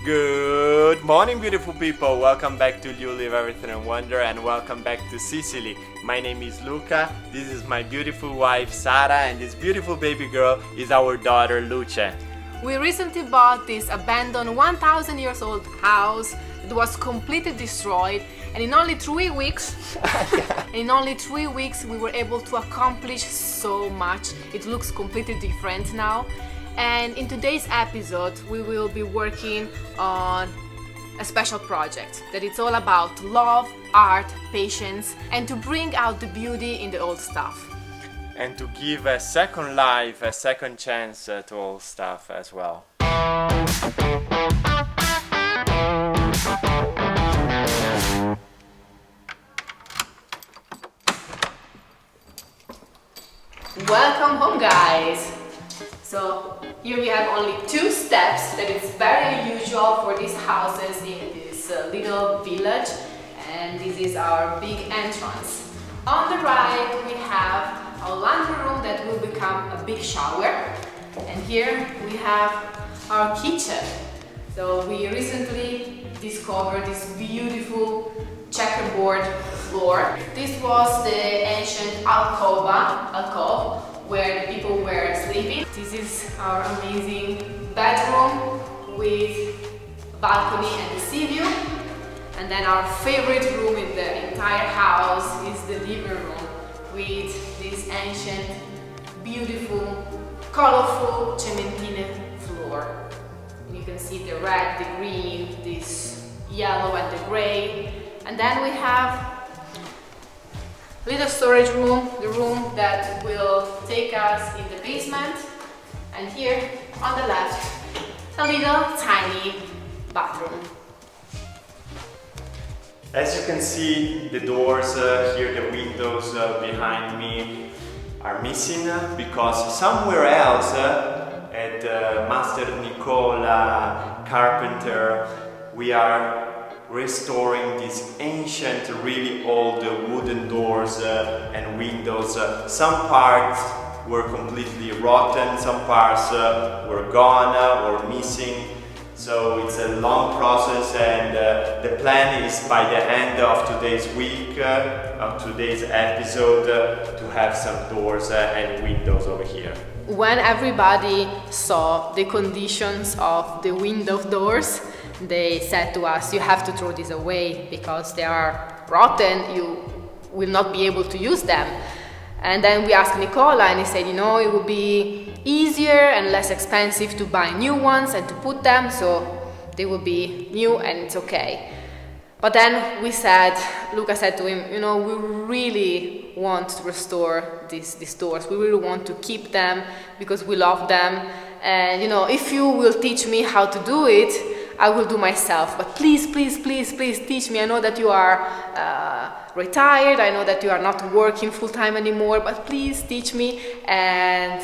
Good morning, beautiful people. Welcome back to Leave Everything and Wonder, and welcome back to Sicily. My name is Luca. This is my beautiful wife Sara, and this beautiful baby girl is our daughter Luce. We recently bought this abandoned 1,000 years old house. It was completely destroyed, and in only 3 weeks, we were able to accomplish so much. It looks completely different now. And in today's episode, we will be working on a special project that it's all about love, art, patience, and to bring out the beauty in the old stuff. And to give a second life, a second chance to old stuff as well. Welcome home, guys! So here we have only 2 steps that is very unusual for these houses in this little village, and this is our big entrance. On the right we have our laundry room that will become a big shower, and here we have our kitchen. So we recently discovered this beautiful checkerboard floor. This was the ancient alcove where the people were sleeping. This is our amazing bedroom with balcony and the sea view. And then our favorite room in the entire house is the living room with this ancient, beautiful, colorful cementine floor. And you can see the red, the green, this yellow and the gray. And then we have little storage room, the room that will take us in the basement, and here on the left, a little tiny bathroom. As you can see, the doors here, the windows behind me are missing because somewhere else at Maestro Nicola carpenter, we are restoring these ancient, really old wooden doors and windows. Some parts were completely rotten, some parts were gone or missing. So it's a long process, and the plan is by the end of today's week, of today's episode, to have some doors and windows over here. When everybody saw the conditions of the window doors, they said to us, you have to throw these away because they are rotten, you will not be able to use them. And then we asked Nicola, and he said, it would be easier and less expensive to buy new ones and to put them, so they will be new and it's okay. But then Luca said to him, we really want to restore these doors. We really want to keep them because we love them. And if you will teach me how to do it, I will do myself. But please teach me. I know that you are retired. I know that you are not working full-time anymore, but please teach me. And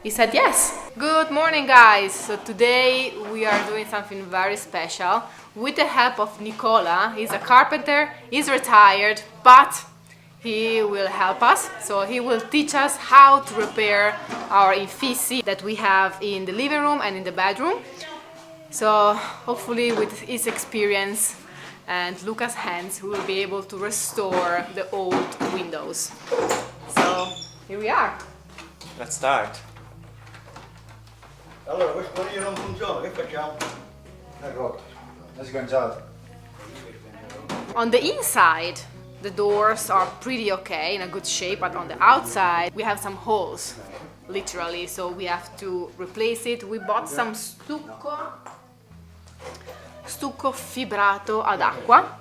he said yes. Good morning, guys. So today we are doing something very special with the help of Nicola. He's a carpenter, he's retired, but he will help us. So he will teach us how to repair our infissi that we have in the living room and in the bedroom. So hopefully with his experience and Luca's hands, we will be able to restore the old windows. So here we are. Let's start. Allora, questo io non funziona, che facciamo? È rotto, è sganciato. On the inside, the doors are pretty okay, in a good shape, but on the outside, we have some holes, literally, so we have to replace it. We bought some stucco fibrato ad acqua.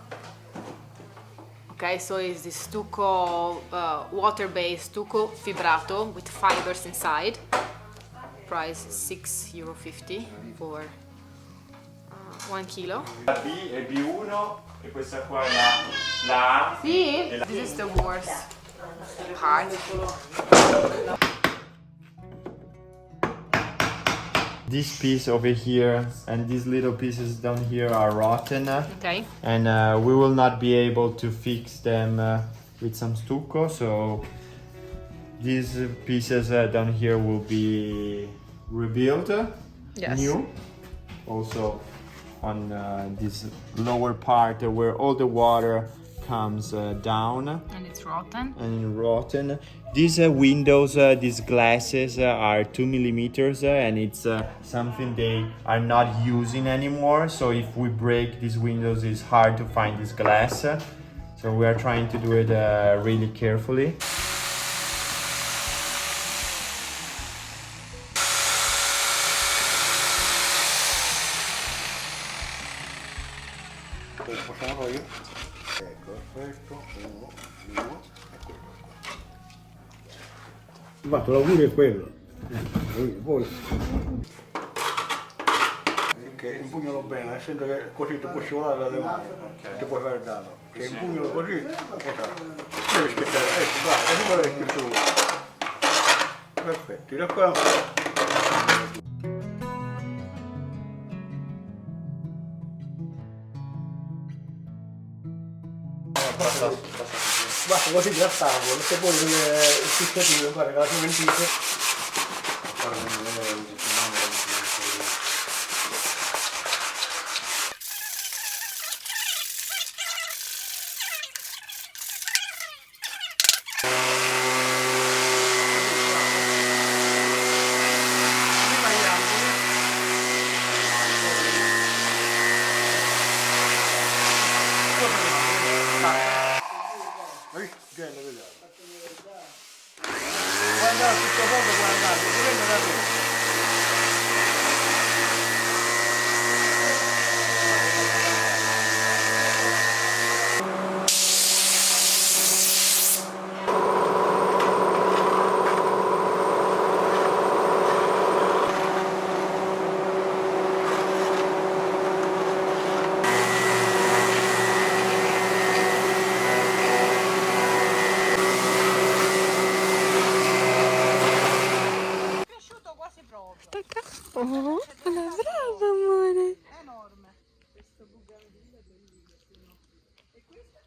Okay, so it's this stucco, water-based stucco fibrato with fibers inside. Price €6.50 for 1 kilo. La B è B1 e questa qua è la A. See? This is the worst part. This piece over here and these little pieces down here are rotten. Okay. And we will not be able to fix them with some stucco, so these pieces down here will be rebuilt, Yes. new, also on this lower part where all the water comes down. And it's rotten. And rotten. These windows, these glasses are 2 millimeters, and it's something they are not using anymore. So if we break these windows, it's hard to find this glass. So we are trying to do it really carefully. Possiamo io? Ecco, questo, uno, e quello. Fatto l'augurio è quello. Poi che impugnalo bene, essendo che così ti può scivolare dalle mani, ti puoi fare danno. Che impugnalo così, esatto. Devi aspettare, ecco, guarda, così quello che tu. Perfetto, da qua. Basta così grattavo, perché poi il cittadino, guarda che la cementite. Guardate tutto poco, guardate, prendo da te. Oh, una brava amore. Enorme. Questo bugambillo è bellissimo. E questo?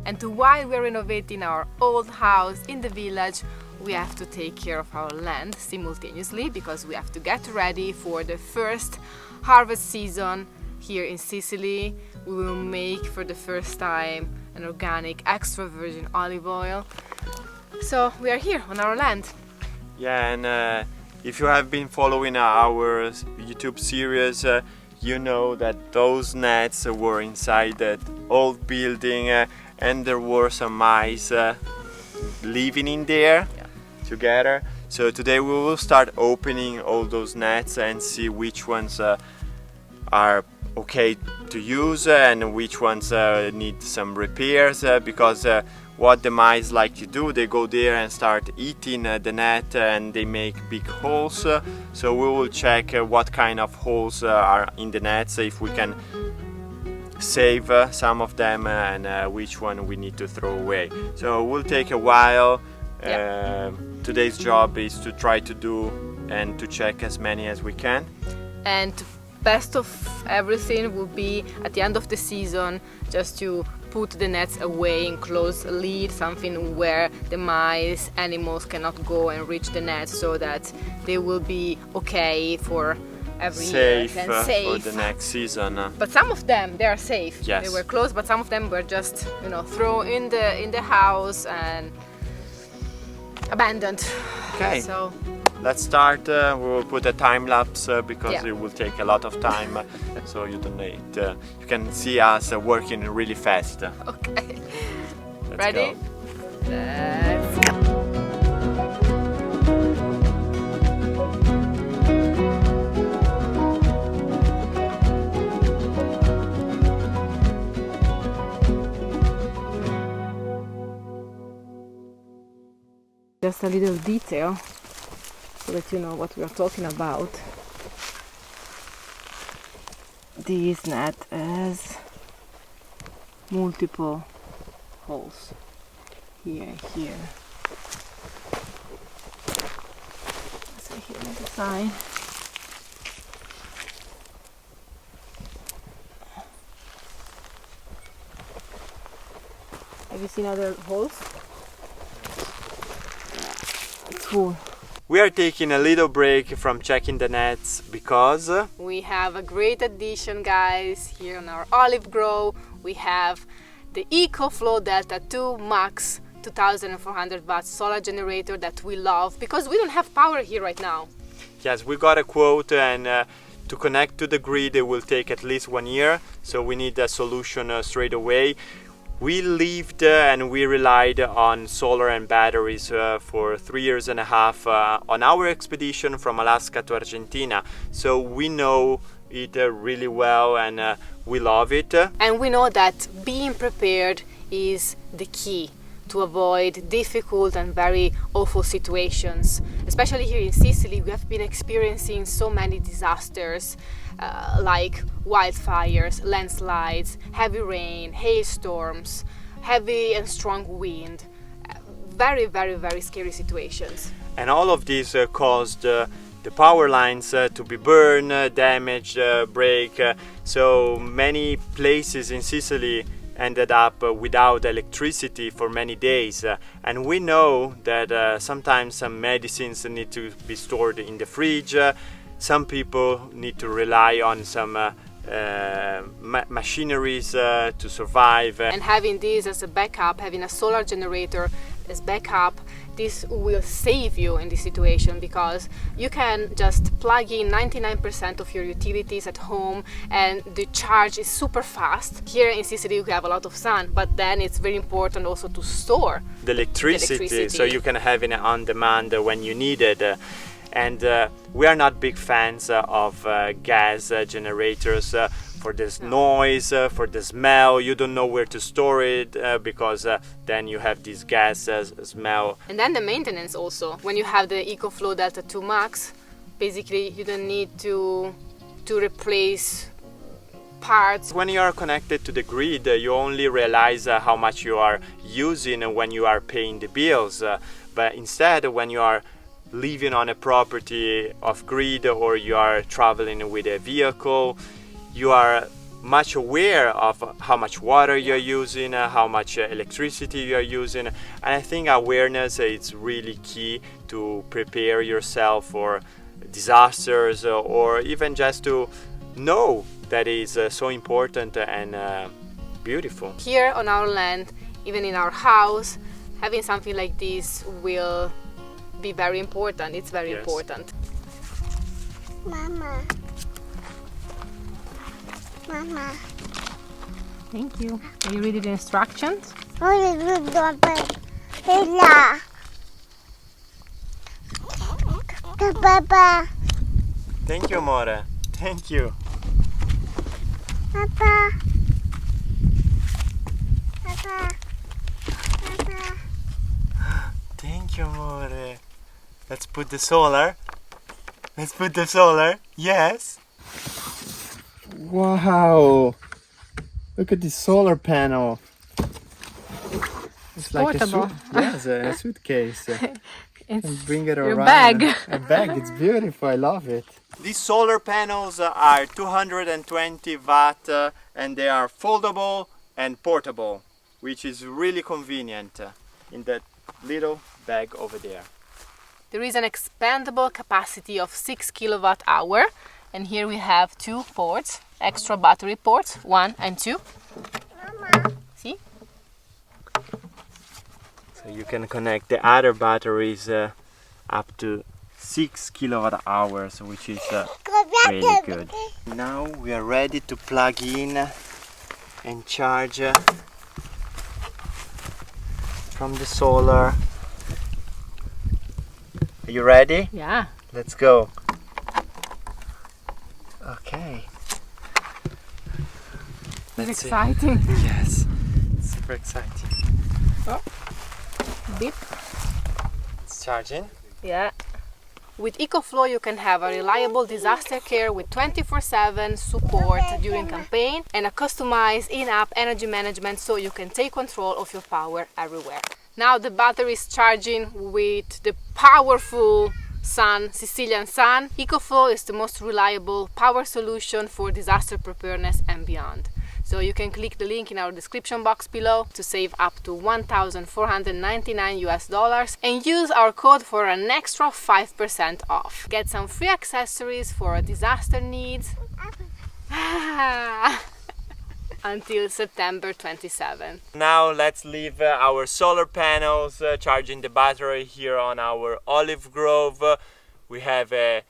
And while we're renovating our old house in the village, we have to take care of our land simultaneously because we have to get ready for the first harvest season here in Sicily. We will make for the first time an organic extra virgin olive oil. So we are here on our land. Yeah, and if you have been following our YouTube series, you know that those nets were inside that old building, and there were some mice living in there together. So today we will start opening all those nets and see which ones are okay to use and which ones need some repairs, because what the mice like to do, they go there and start eating the net and they make big holes. So we will check what kind of holes are in the nets, if we can save some of them and which one we need to throw away. So it will take a while. Today's job is to try to do and to check as many as we can. And best of everything will be at the end of the season just to put the nets away and close a lid, something where the mice, animals cannot go and reach the net, so that they will be okay for every year and safe for the next season. But some of them, they are safe. Yes. They were closed, but some of them were just, thrown in the house and abandoned. Okay. So let's start. We will put a time lapse because it will take a lot of time. So you don't need. You can see us working really fast. Okay. Let's Ready? go. Let's go. Just a little detail so that you know what we are talking about. This net has multiple holes. Here, Sign. Have you seen other holes? It's full. We are taking a little break from checking the nets because We have a great addition, guys, here on our olive grow. We have the EcoFlow Delta 2 Max 2400 watt solar generator that we love because we don't have power here right now. yes, we got a quote, and to connect to the grid it will take at least 1 year, so we need a solution straight away. We lived and we relied on solar and batteries for 3 years and a half on our expedition from Alaska to Argentina, so we know it really well, and we love it. And we know that being prepared is the key to avoid difficult and very awful situations. Especially here in Sicily, we have been experiencing so many disasters like wildfires, landslides, heavy rain, hailstorms, heavy and strong wind. Very, very, very scary situations. And all of this caused the power lines to be burned, damaged, break. So many places in Sicily ended up without electricity for many days. And we know that sometimes some medicines need to be stored in the fridge. Some people need to rely on some machineries to survive. And having this as a backup, having a solar generator as backup, this will save you in this situation because you can just plug in 99% of your utilities at home and the charge is super fast. Here in Sicily we have a lot of sun, but then it's very important also to store the electricity so you can have it on demand when you need it. And we are not big fans of gas generators for this noise, for the smell. You don't know where to store it because then you have this gas smell. And then the maintenance also. When you have the EcoFlow Delta 2 Max, basically you don't need to replace parts. When you are connected to the grid, you only realize how much you are using when you are paying the bills. But instead, when you are living on a property off grid or you are traveling with a vehicle, you are much aware of how much water you're using, how much electricity you're using, and I think awareness is really key to prepare yourself for disasters or even just to know that is so important and beautiful. Here on our land, even in our house, having something like this will be very important. It's very important. Mama. Thank you. Are you reading the instructions? Papa. Thank you, amore. Thank you. Papa. Papa. Papa. Thank you, amore. Let's put the solar. Let's put the solar. Yes. Wow. Look at this solar panel. It's like portable. a suitcase. It's And bring it your around. bag. A bag. It's beautiful. I love it. These solar panels are 220 watt and they are foldable and portable, which is really convenient in that little bag over there. There is an expandable capacity of 6 kilowatt hour, and here we have 2 ports, extra battery ports, 1 and 2. See? So you can connect the other batteries up to 6 kilowatt hours, which is really good. Now we are ready to plug in and charge from the solar. Are you ready? Yeah. Let's go. Okay. It's Let's see. exciting. Yes, super exciting. Beep. It's charging. Yeah. With EcoFlow you can have a reliable disaster care with 24/7 support during campaign and a customized in-app energy management so you can take control of your power everywhere. Now the battery is charging with the powerful sun, Sicilian sun, EcoFlow is the most reliable power solution for disaster preparedness and beyond. So you can click the link in our description box below to save up to $1,499 and use our code for an extra 5% off. Get some free accessories for disaster needs until September 27. Now let's leave our solar panels charging the battery here on our olive grove. We have a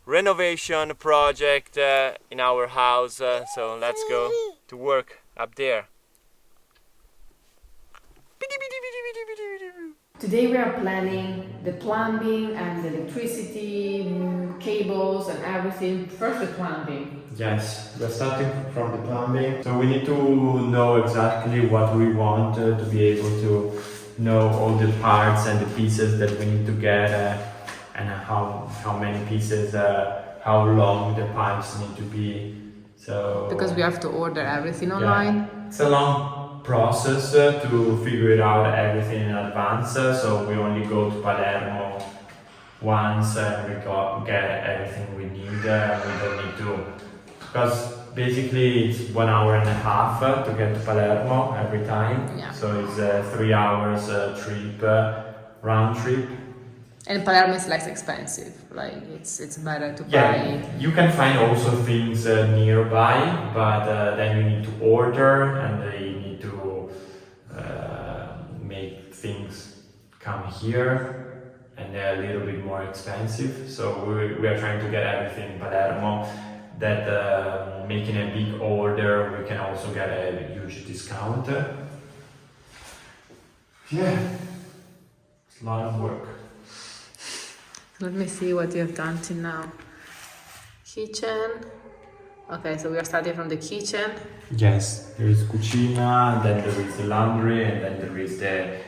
renovation project in our house, so let's go to work up there. Today we are planning the plumbing and the electricity, cables and everything. First the plumbing. Yes, we're starting from the plumbing. So we need to know exactly what we want to be able to know all the parts and the pieces that we need to get and how many pieces, how long the pipes need to be. So Because we have to order everything online. It's a long process to figure it out everything in advance. So we only go to Palermo once and we get everything we need. We don't need to, because basically it's 1 hour and a half to get to Palermo every time. Yeah. So it's 3 hours trip, round trip. And Palermo is less expensive. Like it's better to Yeah, buy. you can find also things nearby, but then you need to order and they need to make things come here, and they're a little bit more expensive. So we are trying to get everything in Palermo. That making a big order, we can also get a huge discount. Yeah, it's a lot of work. Let me see what you have done till now. Kitchen. Okay, so we are starting from the kitchen. Yes, there is cucina, then there is the laundry, and then there is the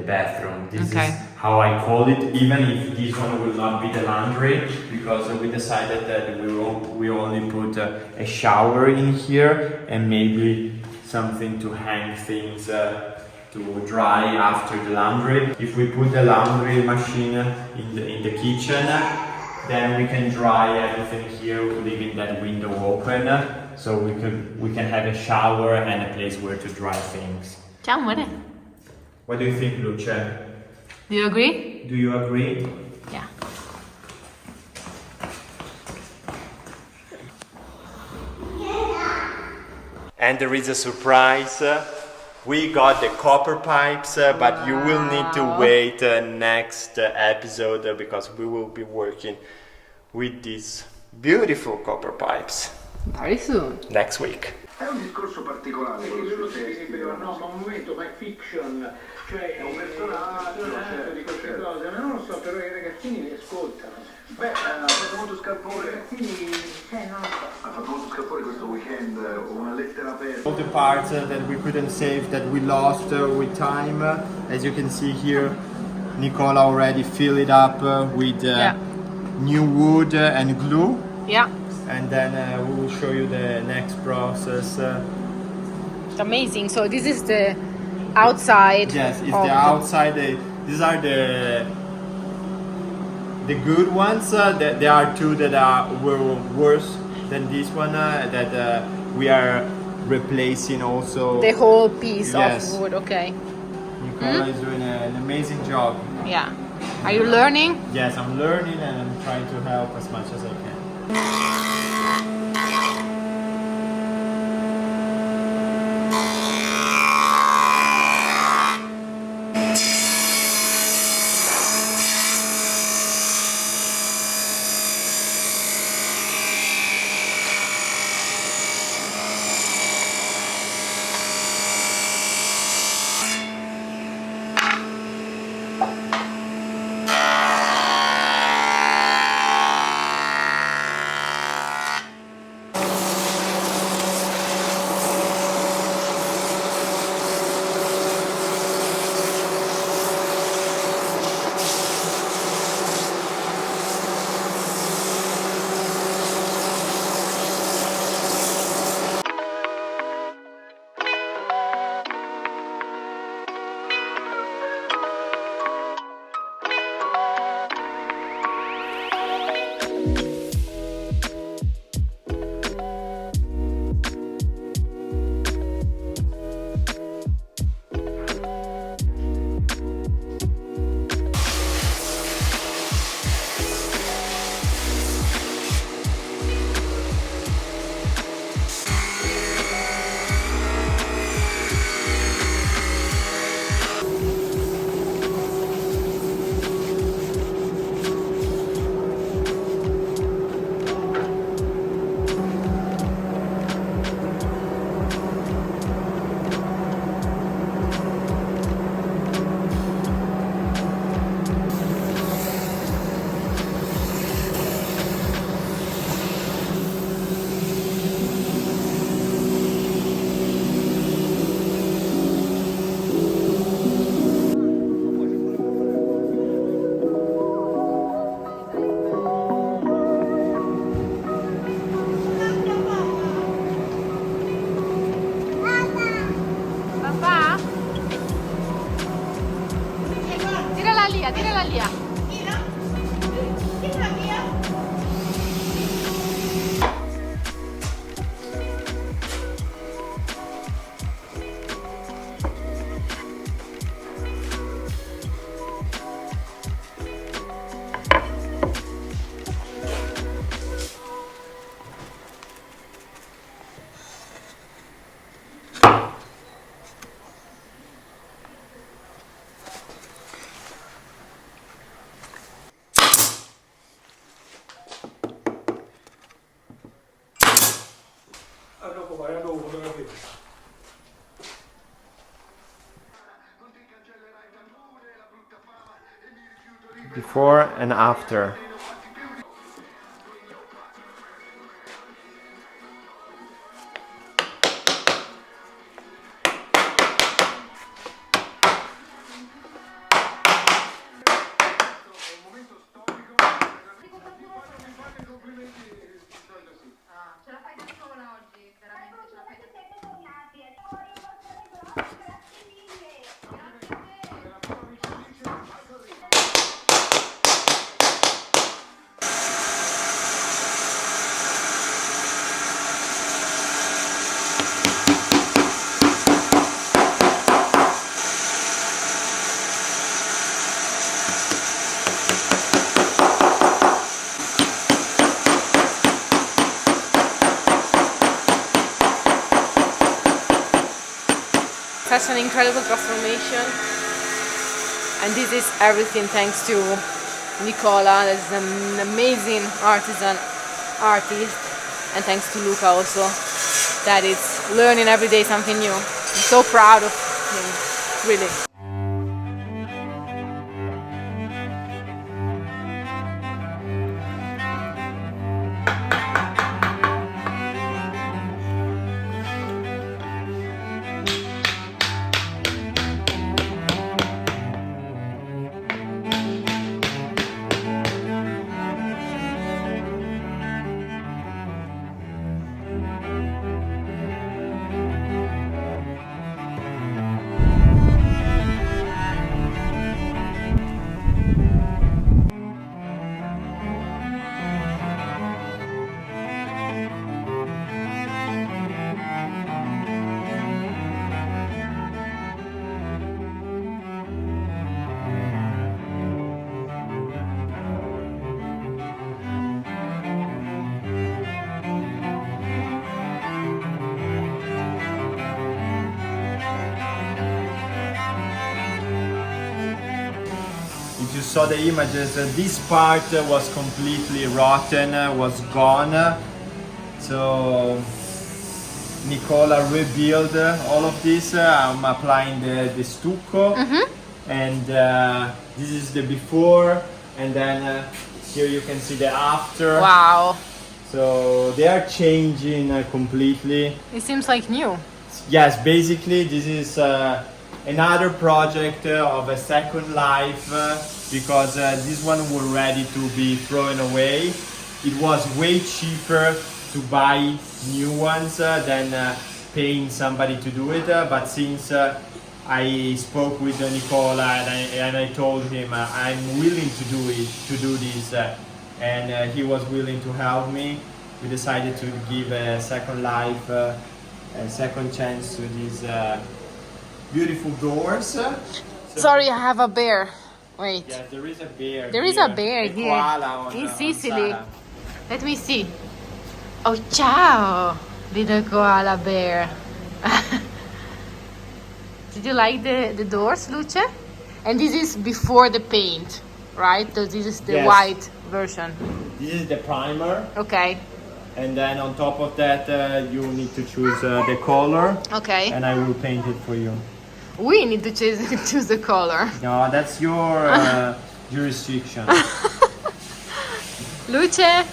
bathroom. This is how I call it, even if this one will not be the laundry, because we decided that we only put a shower in here and maybe something to hang things to dry after the laundry. If we put the laundry machine in the kitchen, then we can dry everything here, leaving that window open, so we can have a shower and a place where to dry things. Ciao amore. What do you think, Luce? Do you agree? Do you agree? Yeah. And there is a surprise. We got the copper pipes, but you will need to wait next episode because we will be working with these beautiful copper pipes Very soon. next week. È un discorso particolare quello sui testi, No, ma un momento, ma è fiction, cioè è un personaggio, di queste cose, ma non lo so, però i ragazzini li ascoltano. Beh, ha fatto molto I scalpore, ragazzini, non lo so. ha fatto molto scalpore questo weekend, una lettera aperta. All the parts that we couldn't save, that we lost with time, as you can see here, Nicola already filled it up with new wood and glue. Yeah. And then we will show you the next process. It's amazing. So this is the outside. Yes, it's of the outside. These are the good ones. There are two that were worse than this one that we are replacing also. The whole piece Yes. of wood. Okay. Nicola is doing an amazing job. Yeah. Are you learning? Yes, I'm learning and I'm trying to help as much as I can. Before and after. Such an incredible transformation, and this is everything thanks to Nicola, that is an amazing artist, and thanks to Luca also, that is learning every day something new. I'm so proud of him, really. If you saw the images, this part was completely rotten, was gone. So Nicola rebuilt all of this. I'm applying the stucco, and this is the before, and then here you can see the after. Wow, So they are changing completely. it seems like new. Yes, basically this is another project of a second life, because this one was ready to be thrown away. It was way cheaper to buy new ones than paying somebody to do it, but since I spoke with Nicola and I told him I'm willing to do this, and he was willing to help me, we decided to give a second life, a second chance to these beautiful doors. Sorry, I have a bear. Wait. Yes, there is a bear. There is a bear here koala in on Sicily. Sara. Let me see. Oh, ciao, little koala bear. Did you like the doors, Luce? And this is before the paint, right? So this is the Yes. white version. This is the primer, Okay. and then on top of that you need to choose the color, Okay. and I will paint it for you. We need to choose the color. No, that's your jurisdiction. Luce?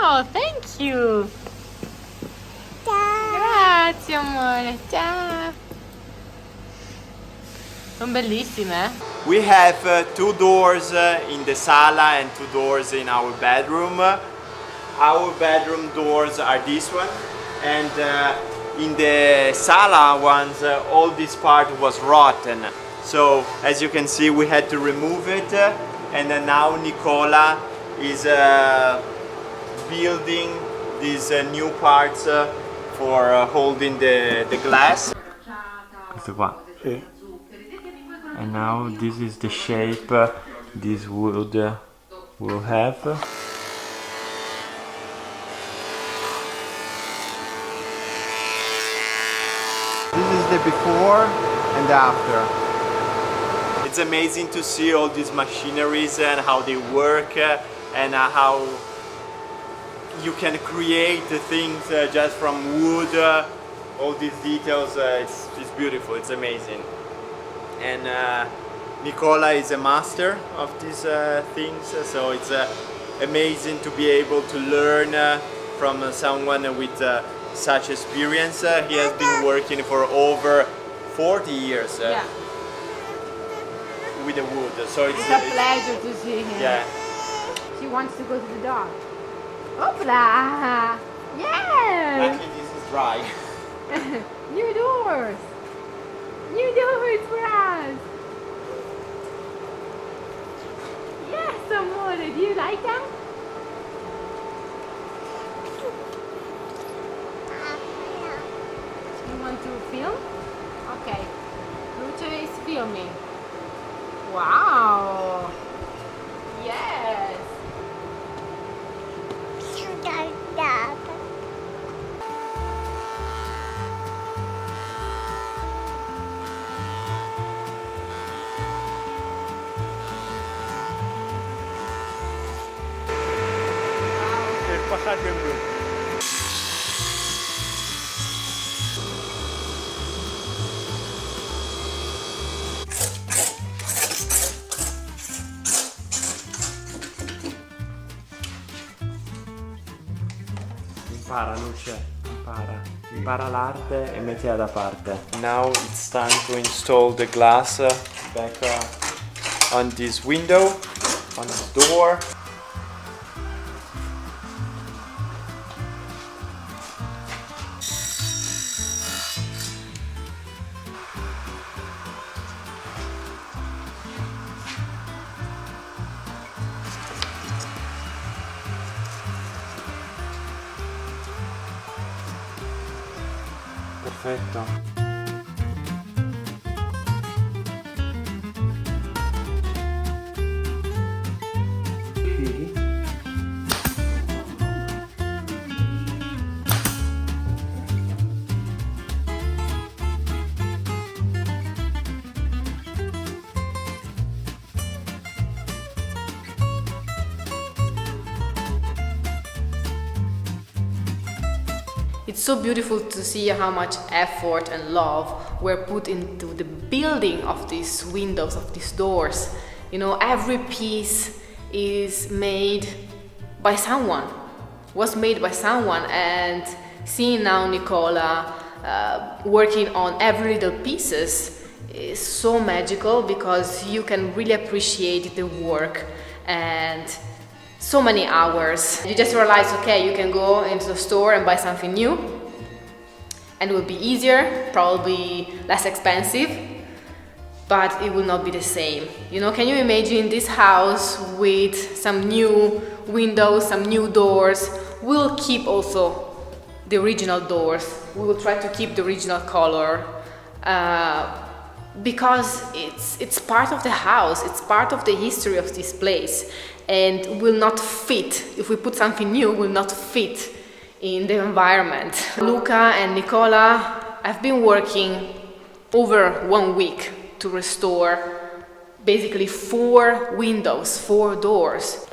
Oh, thank you. Grazie amore. Ciao. Sono bellissime, eh? We have two doors in the sala and two doors in our bedroom. Our bedroom doors are this one, and in the sala ones all this part was rotten. So as you can see, we had to remove it, and now Nicola is building these new parts for holding the glass. Questo qua. Sì. And now this is the shape this wood will have. This is the before and the after. It's amazing to see all these machineries and how they work, and how you can create things just from wood all these details, it's beautiful, it's amazing. And Nicola is a master of these things, so it's amazing to be able to learn from someone with such experience. He has been working for over 40 years with the wood, so it's a pleasure to see him. Yeah. She wants to go to the dog. Hoopla! Yeah! Luckily this is dry. New doors! New doors for us! Yes, amore, do you like them? You want to film? Okay. Luce is filming. Wow! Yes! Il passaggio in blu. Impara Luce, impara l'arte e mettila da parte. Now it's time to install the glass back on this window, on this door. Perfetto. It's so beautiful to see how much effort and love were put into the building of these windows, of these doors. You know, every piece is made by someone, was made by someone, and seeing now Nicola working on every little pieces is so magical, because you can really appreciate the work and so many hours. You just realize, okay, you can go into the store and buy something new, and it will be easier, probably less expensive, but it will not be the same. You know, can you imagine this house with some new windows, some new doors? We'll keep also the original doors. We will try to keep the original color, because it's part of the house, it's part of the history of this place, and will not fit, if we put something new, will not fit in the environment. Luca and Nicola have been working over 1 week to restore basically 4 windows, 4 doors.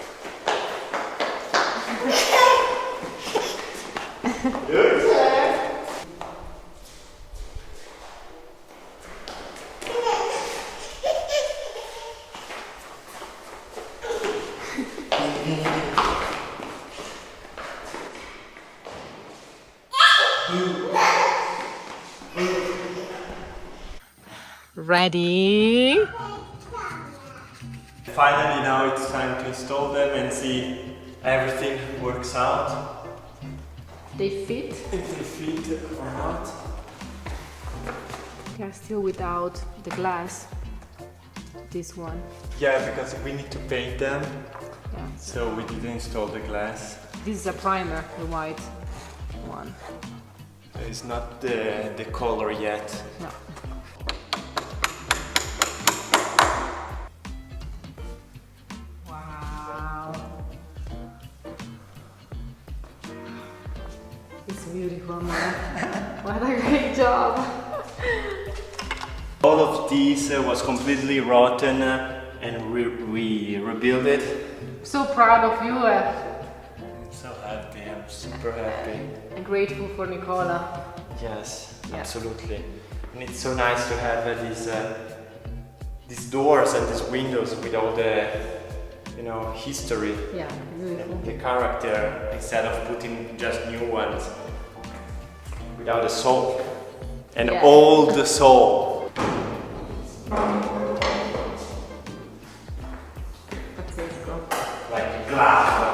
Ready? Finally, now it's time to install them and see everything works out. They fit? If they fit or not. They are still without the glass. This one. Yeah, because we need to paint them, Yeah. so we didn't install the glass. This is a primer, the white one. It's not the color yet. No. Wow. It's beautiful, man. What a great job. All of this was completely rotten and we rebuilt it. So proud of you I'm so happy, I'm super happy. and grateful for Nicola. Yes. Yeah. Absolutely. And it's so nice to have these doors and these windows with all the, you know, history. Yeah, beautiful. And the character, instead of putting just new ones without a soul. And Yeah. old soul. Pazzesco. Like glass.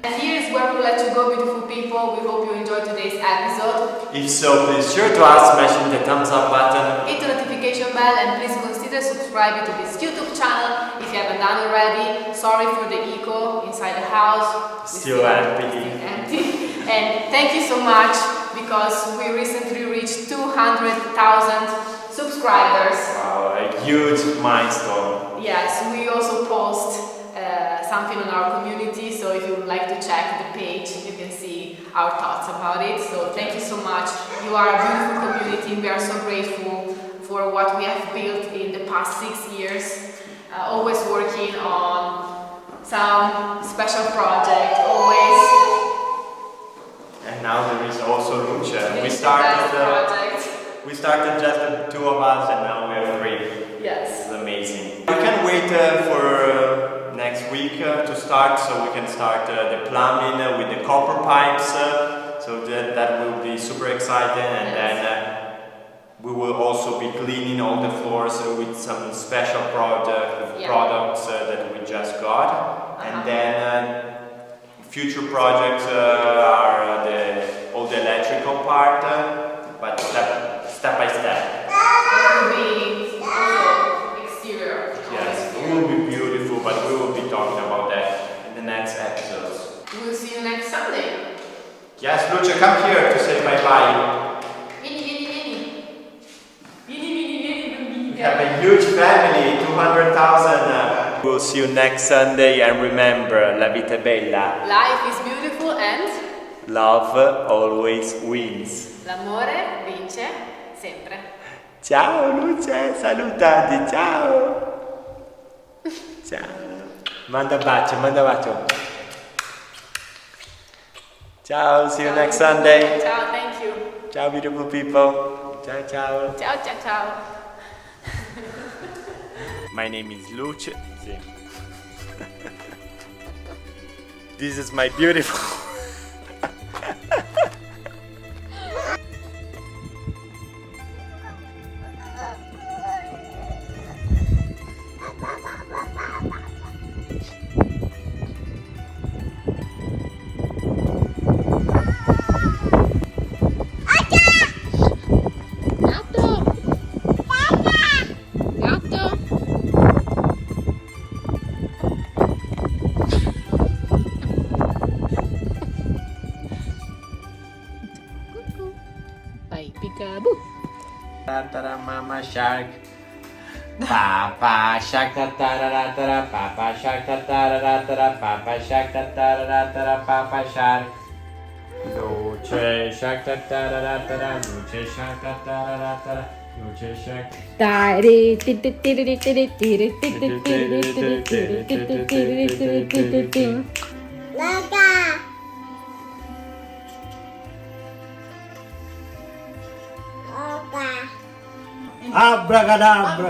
And here is where we let you go, beautiful people. We hope you enjoyed today's episode. If so, please sure to us smashing the thumbs up button. Hit the notification bell and please consider subscribing to this YouTube channel if you haven't done already. Sorry for the echo inside the house. Still empty. Still empty. And thank you so much because we recently reached 200,000 subscribers. Wow, a huge milestone. Yes, we also post something on our community, so if you would like to check the page, you can see our thoughts about it. So thank you so much. You are a beautiful community. We are so grateful for what we have built in the past 6 years. Always working on some special project, always. And now there is also Luce. We This started just the two of us, and now we are three. Yes. It's amazing. We can't wait for next week to start, so we can start the plumbing with the copper pipes. So that will be super exciting, and then we will also be cleaning all the floors with some special products that we just got. And then future projects are all the electrical part, but step by step. It will be also exterior. Yes, it will be beautiful, but we will be talking about that in the next episodes. We'll see you next Sunday. Yes, Luce, come here to say bye-bye. Vieni. We have a huge family, 200,000. We'll see you next Sunday, and remember, la vita è bella. Life is beautiful and Love always wins. l'amore vince sempre. Ciao Luce, salutati, ciao. Ciao. Manda bacio. Ciao, see you next Sunday. Ciao, thank you. Ciao beautiful people. Ciao. Ciao. My name is Luce. This is my beautiful. Mama shark, Papa shark, Papa shark, Papa shark, Papa shark, Luce shark, Luce shark, Luce shark. Luca. Abracadabra!